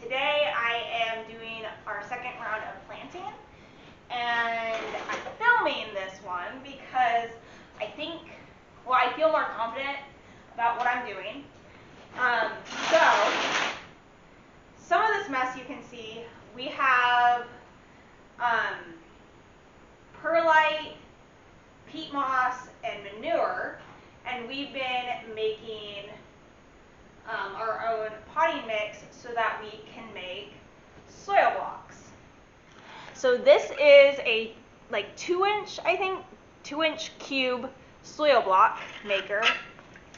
Today I am doing our second round of planting, and I'm filming this one because I feel more confident about what I'm doing. So, some of this mess you can see, we have perlite, peat moss, and manure, and we've been making our own potting mix so that we can make soil blocks. So this is a 2-inch cube soil block maker.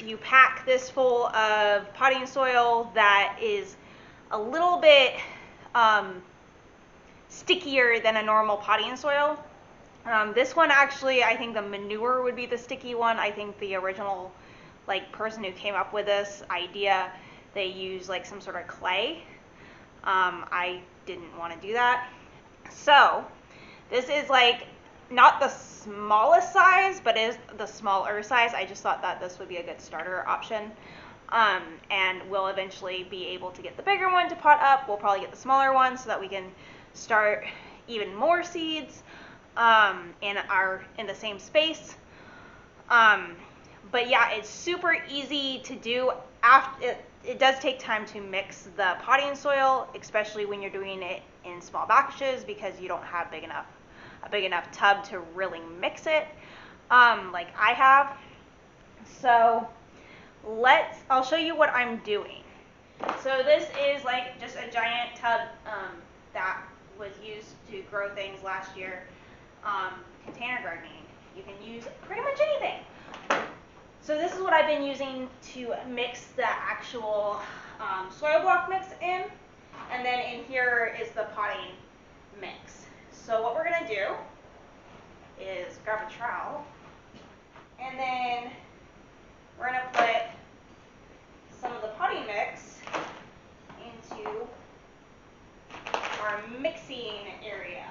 You pack this full of potting soil that is a little bit stickier than a normal potting soil. This one actually, I think the manure would be the sticky one. I think the original person who came up with this idea, they use some sort of clay. I didn't want to do that. So this is not the smallest size, but is the smaller size. I just thought that this would be a good starter option. And we'll eventually be able to get the bigger one to pot up. We'll probably get the smaller one so that we can start even more seeds in the same space. But yeah, it's super easy to do. It does take time to mix the potting soil, especially when you're doing it in small batches because you don't have a big enough tub to really mix it like I have. So I'll show you what I'm doing. So this is just a giant tub that was used to grow things last year. Container gardening. You can use pretty much anything. So this is what I've been using to mix the actual soil block mix in. And then in here is the potting mix. So what we're going to do is grab a trowel, and then we're going to put some of the potting mix into our mixing area.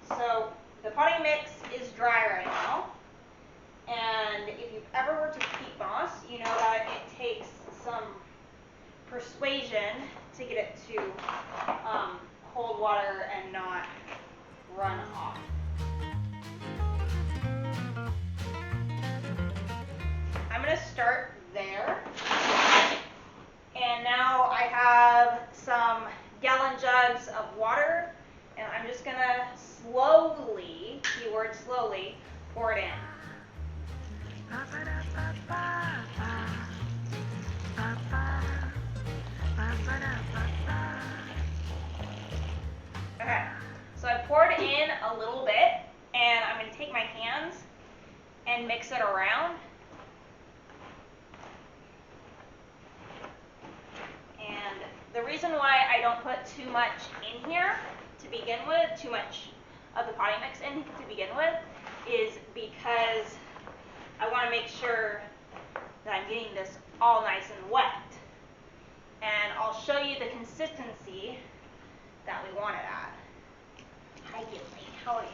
So the potting mix is dry right now, and if you've ever worked with peat moss, you know that it takes some persuasion to get it to hold water and not run off. I'm going to start there, and now I have some gallon jugs of water, and I'm just going to slowly, keyword slowly, pour it in. Okay, so I poured in a little bit, and I'm going to take my hands and mix it around. And the reason why I don't put too much in here to begin with, too much of the potting mix in to begin with, is because I want to make sure that I'm getting this all nice and wet. And I'll show you the consistency that we want it at. Hi, Gilly. How are you?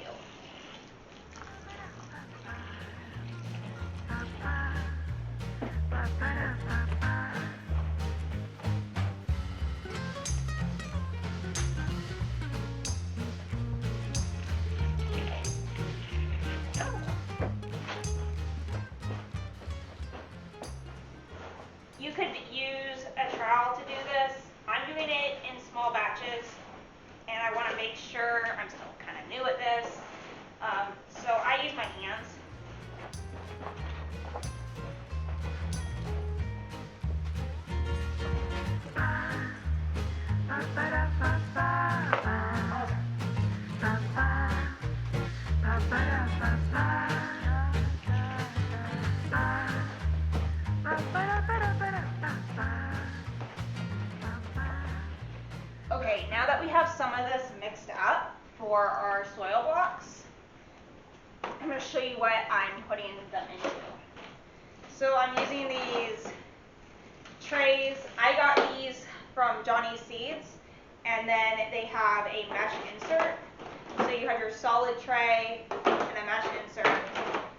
You could use a trowel to do this. I'm doing it in small batches, and I want to make sure I'm still kind of new at this. So I use my hands. Okay, now that we have some of this mixed up for our soil blocks, I'm going to show you what I'm putting them into. So I'm using these trays. I got these from Johnny's Seeds, and then they have a mesh insert. So you have your solid tray and a mesh insert,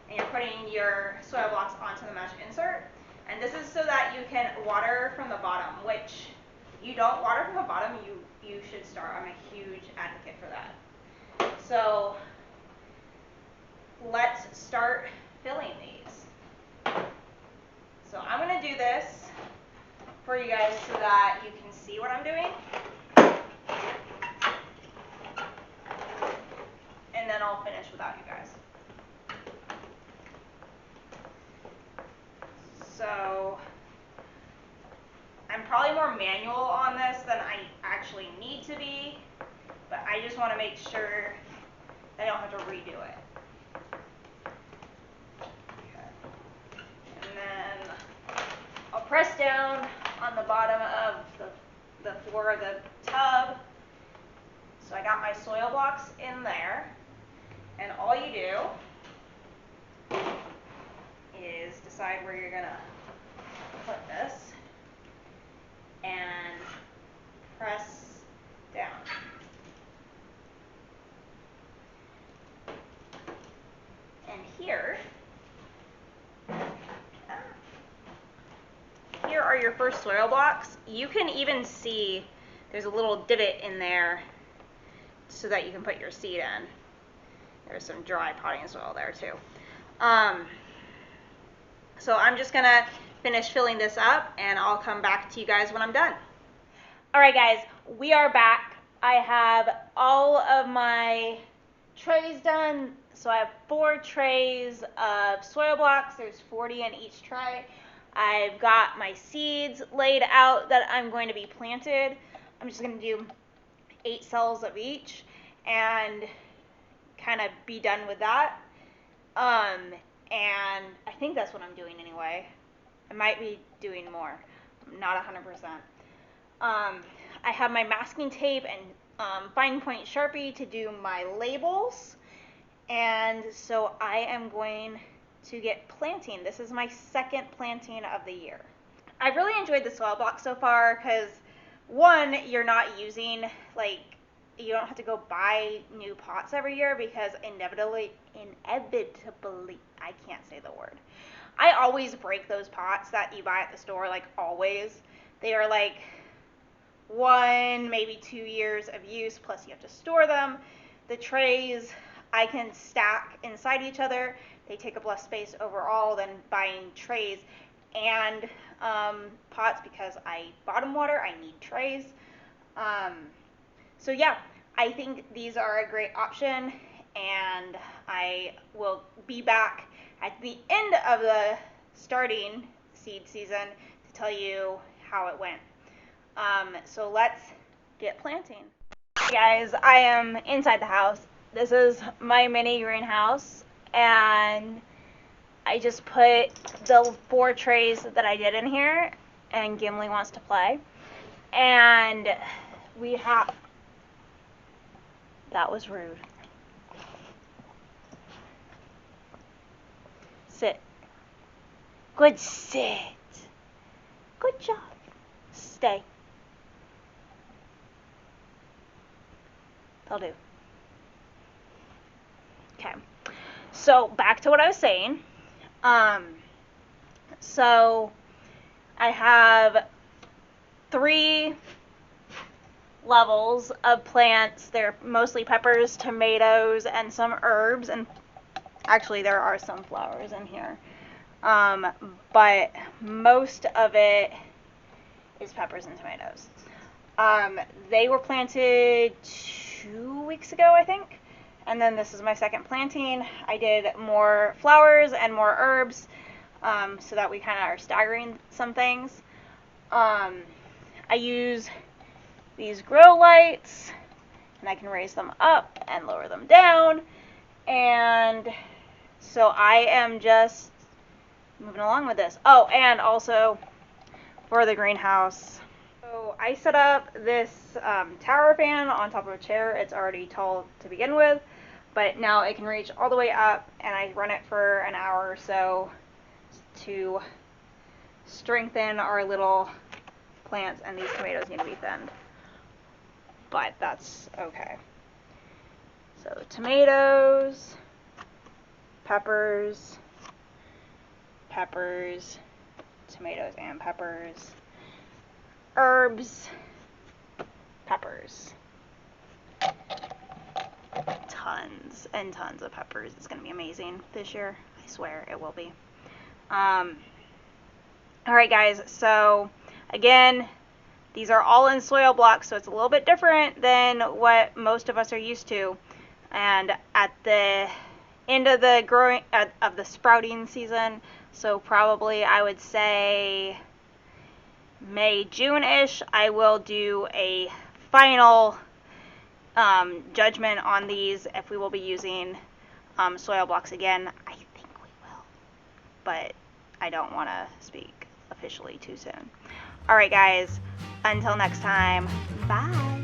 and you're putting your soil blocks onto the mesh insert. And this is so that you can water from the bottom, which you don't water from the bottom, you should start. I'm a huge advocate for that. So let's start filling these. So I'm going to do this for you guys so that you can see what I'm doing. And then I'll finish without you guys. So I'm probably more manual on this than I actually need to be, but I just want to make sure that I don't have to redo it. Okay. And then I'll press down on the bottom of the floor of the tub. So I got my soil blocks in there, and all you do is decide where you're gonna put this and press down. And here are your first soil blocks. You can even see there's a little divot in there so that you can put your seed in. There's some dry potting soil there too. So I'm just gonna finish filling this up and I'll come back to you guys when I'm done. All right guys, we are back. I have all of my trays done. So I have 4 trays of soil blocks. There's 40 in each tray. I've got my seeds laid out that I'm going to be planted. I'm just going to do 8 cells of each and kind of be done with that. And I think that's what I'm doing anyway. I might be doing more. I'm not 100%. I have my masking tape and fine point Sharpie to do my labels. And so I am going to get planting. This is my second planting of the year. I've really enjoyed the soil block so far because, one, you're not using, like, you don't have to go buy new pots every year because inevitably, I can't say the word. I always break those pots that you buy at the store, like always. They are like 1, maybe 2 years of use, plus you have to store them. The trays I can stack inside each other. They take up less space overall than buying trays and pots because I bottom water, I need trays. So yeah, I think these are a great option, and I will be back at the end of the starting seed season to tell you how it went. So let's get planting. Hey guys, I am inside the house. This is my mini greenhouse, and I just put the 4 trays that I did in here, and Gimli wants to play. And we have... That was rude. Sit. Good sit. Good job. Stay. That'll do. Okay. So back to what I was saying. So I have 3 levels of plants. They're mostly peppers, tomatoes, and some herbs, and actually there are some flowers in here. But most of it is peppers and tomatoes. They were planted 2 weeks ago, I think. And then this is my second planting. I did more flowers and more herbs, so that we kind of are staggering some things. I use these grow lights, and I can raise them up and lower them down. And so I am just moving along with this. Oh, and also for the greenhouse, so I set up this tower fan on top of a chair. It's already tall to begin with, but now it can reach all the way up, and I run it for an hour or so to strengthen our little plants, and these tomatoes need to be thinned, but that's okay. So tomatoes, peppers, tomatoes and peppers. Herbs, peppers. Tons and tons of peppers. It's going to be amazing this year. I swear it will be. Alright guys, so again, these are all in soil blocks, so it's a little bit different than what most of us are used to. And at the end of the of the sprouting season, so probably I would say May, June-ish, I will do a final judgment on these if we will be using soil blocks again. I think we will, but I don't want to speak officially too soon. Alright guys, until next time, bye!